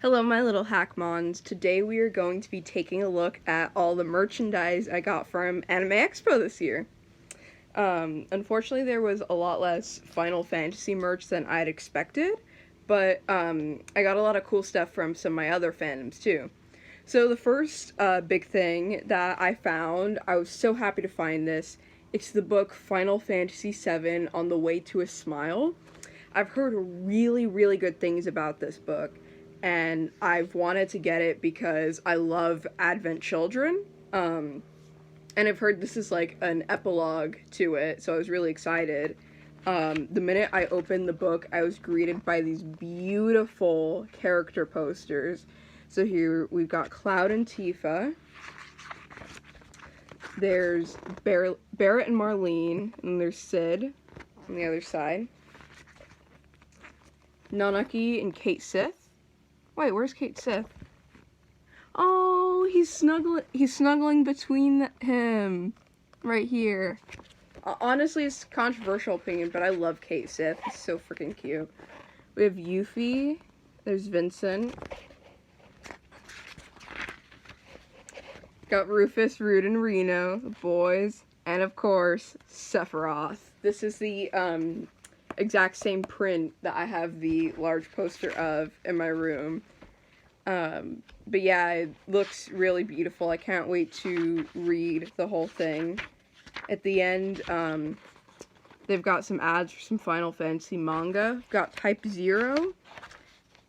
Hello, my little hackmons. Today we are going to be taking a look at all the merchandise I got from Anime Expo this year. Unfortunately, there was a lot less Final Fantasy merch than I'd expected, but I got a lot of cool stuff from some of my other fandoms too. So the first big thing that I found, I was so happy to find this. It's the book Final Fantasy VII On the Way to a Smile. I've heard really, really good things about this book, and I've wanted to get it because I love Advent Children. And I've heard this is like an epilogue to it, so I was really excited. The minute I opened the book, I was greeted by these beautiful character posters. So here we've got Cloud and Tifa. There's Barrett and Marlene, and there's Sid on the other side. Nanaki and Kate Sith. Wait, where's Kate Sith? Oh, he's snuggling between him. Right here. Honestly, it's a controversial opinion, but I love Kate Sith. He's so freaking cute. We have Yuffie. There's Vincent. Got Rufus, Rude, and Reno, the boys. And of course, Sephiroth. This is the exact same print that I have the large poster of in my room. But yeah, it looks really beautiful. I can't wait to read the whole thing. At the end, they've got some ads for some Final Fantasy manga. We've got Type 0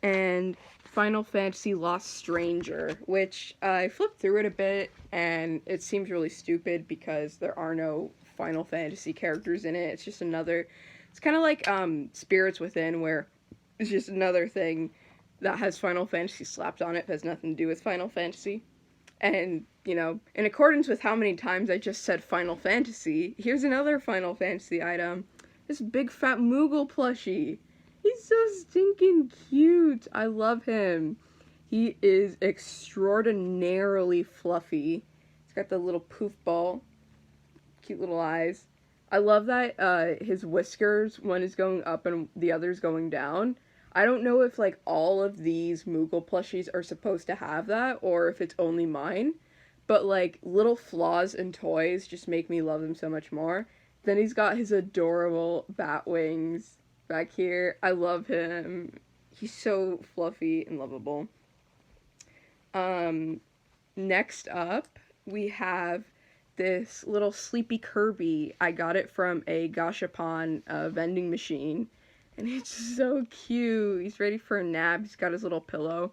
and Final Fantasy Lost Stranger, which I flipped through it a bit, and it seems really stupid because there are no Final Fantasy characters in it. It's just another... It's kind of like Spirits Within, where it's just another thing that has Final Fantasy slapped on it, but has nothing to do with Final Fantasy. And, you know, in accordance with how many times I just said Final Fantasy, here's another Final Fantasy item. This big fat Moogle Plushie. He's so stinking cute. I love him. He is extraordinarily fluffy. He's got the little poof ball. Cute little eyes. I love that his whiskers, one is going up and the other's going down. I don't know if, like, all of these Moogle plushies are supposed to have that, or if it's only mine. But, like, little flaws in toys just make me love him so much more. Then he's got his adorable bat wings back here. I love him. He's so fluffy and lovable. Next up, we have this little sleepy Kirby. I got it from a Gashapon vending machine. And it's so cute. He's ready for a nap. He's got his little pillow.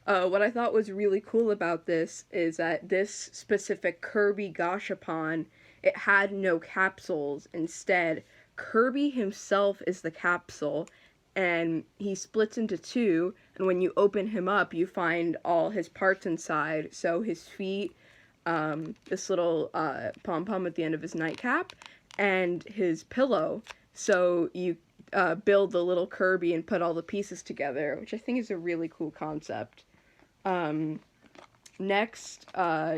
What I thought was really cool about this is that this specific Kirby Gashapon, it had no capsules. Instead, Kirby himself is the capsule, and he splits into two, and when you open him up, you find all his parts inside. So his feet, this little pom-pom at the end of his nightcap, and his pillow. So you build the little Kirby and put all the pieces together, which I think is a really cool concept. Next,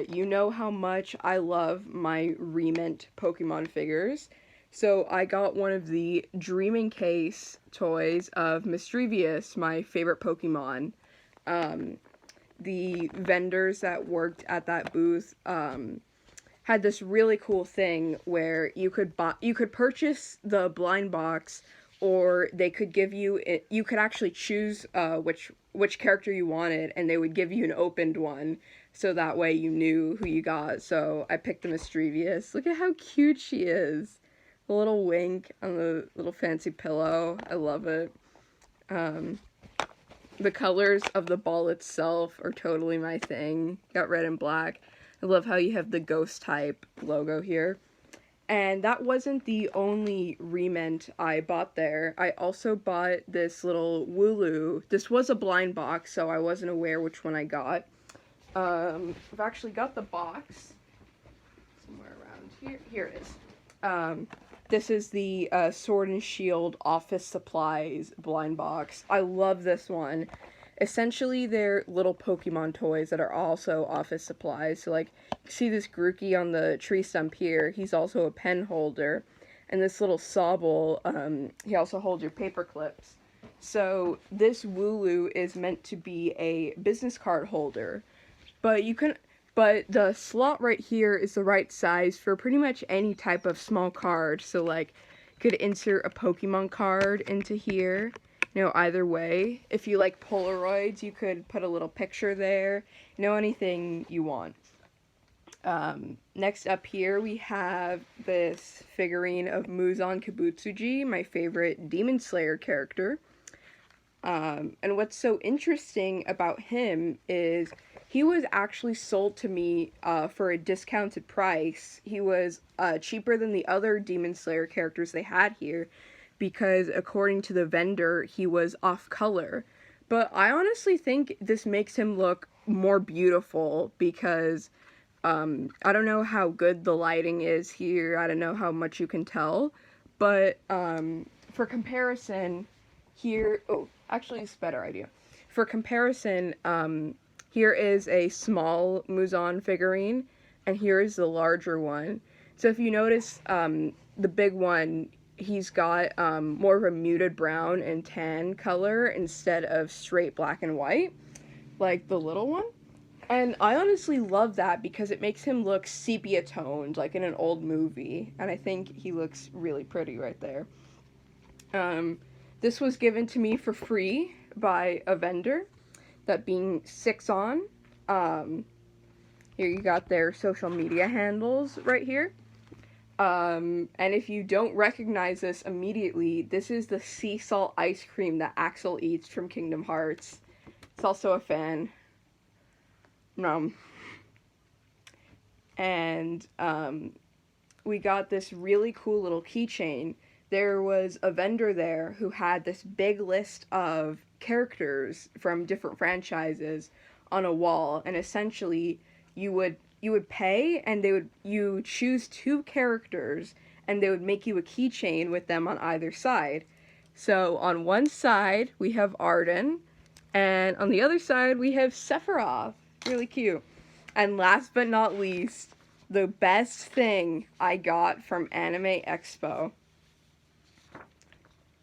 you know how much I love my remint Pokemon figures, so I got one of the Dreaming Case toys of Mischievous, my favorite Pokemon. The vendors that worked at that booth had this really cool thing where you could purchase the blind box, or they could give you it. You could actually choose which character you wanted, and they would give you an opened one, so that way you knew who you got. So I picked the Mischievous. Look at how cute she is. The little wink on the little fancy pillow. I love it. The colors of the ball itself are totally my thing. Got red and black. I love how you have the ghost type logo here. And that wasn't the only remint I bought there. I also bought this little Wooloo. This was a blind box, so I wasn't aware which one I got. I've actually got the box somewhere around here. Here it is. This is the Sword and Shield Office Supplies blind box. I love this one. Essentially, they're little Pokemon toys that are also office supplies. So, like, you see this Grookey on the tree stump here. He's also a pen holder. And this little Sobble, he also holds your paper clips. So this Wooloo is meant to be a business card holder, but the slot right here is the right size for pretty much any type of small card. So like, you could insert a Pokemon card into here, either way. If you like Polaroids, you could put a little picture there, anything you want. Next up here, we have this figurine of Muzon Figurine, my favorite Demon Slayer character. And what's so interesting about him is he was actually sold to me for a discounted price. He was cheaper than the other Demon Slayer characters they had here because, according to the vendor, he was off color. But I honestly think this makes him look more beautiful because I don't know how good the lighting is here. I don't know how much you can tell. But for comparison, here... Oh, actually, it's a better idea. For comparison, here is a small Muzon figurine, and here is the larger one. So if you notice, the big one, he's got more of a muted brown and tan color instead of straight black and white, like the little one. And I honestly love that because it makes him look sepia-toned, like in an old movie. And I think he looks really pretty right there. This was given to me for free by a vendor, that being Sixon. Here you got their social media handles right here. And if you don't recognize this immediately, this is the sea salt ice cream that Axel eats from Kingdom Hearts. It's also a fan. And we got this really cool little keychain. There was a vendor there who had this big list of characters from different franchises on a wall, and essentially you would pay, and you choose 2 characters, and they would make you a keychain with them on either side. So on one side we have Arden, and on the other side we have Sephiroth. Really cute. And last but not least, the best thing I got from Anime Expo.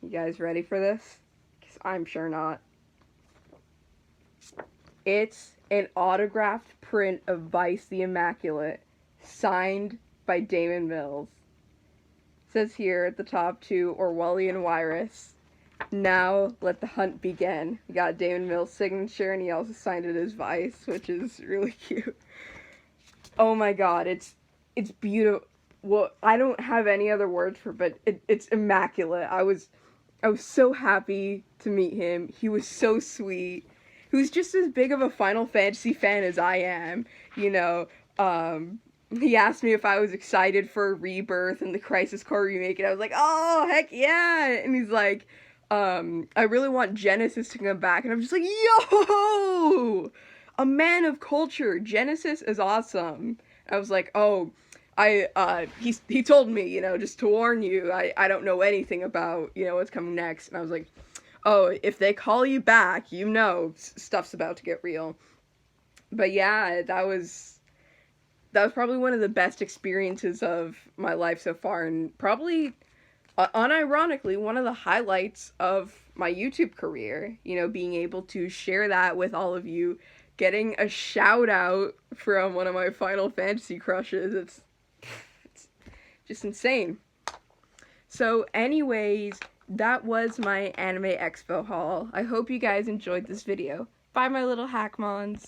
You guys ready for this? 'Cause I'm sure not. It's an autographed print of Vice the Immaculate, signed by Damon Mills. It says here at the top, to Orwellian Wirus, "Now let the hunt begin." We got Damon Mills' signature, and he also signed it as Vice, which is really cute. Oh my god, it's beautiful. Well, I don't have any other words for it, but it's immaculate. I was so happy to meet him. He was so sweet. He was just as big of a Final Fantasy fan as I am, He asked me if I was excited for Rebirth and the Crisis Core remake, and I was like, oh, heck yeah! And he's like, I really want Genesis to come back, and I'm just like, yo! A man of culture. Genesis is awesome. I was like, oh, he told me, just to warn you, I don't know anything about, what's coming next. And I was like, oh, if they call you back, stuff's about to get real. But yeah, that was probably one of the best experiences of my life so far, and probably, unironically, one of the highlights of my YouTube career, being able to share that with all of you, getting a shout out from one of my Final Fantasy crushes. It's just insane. So anyways, that was my Anime Expo haul. I hope you guys enjoyed this video. Bye, my little Hackmons.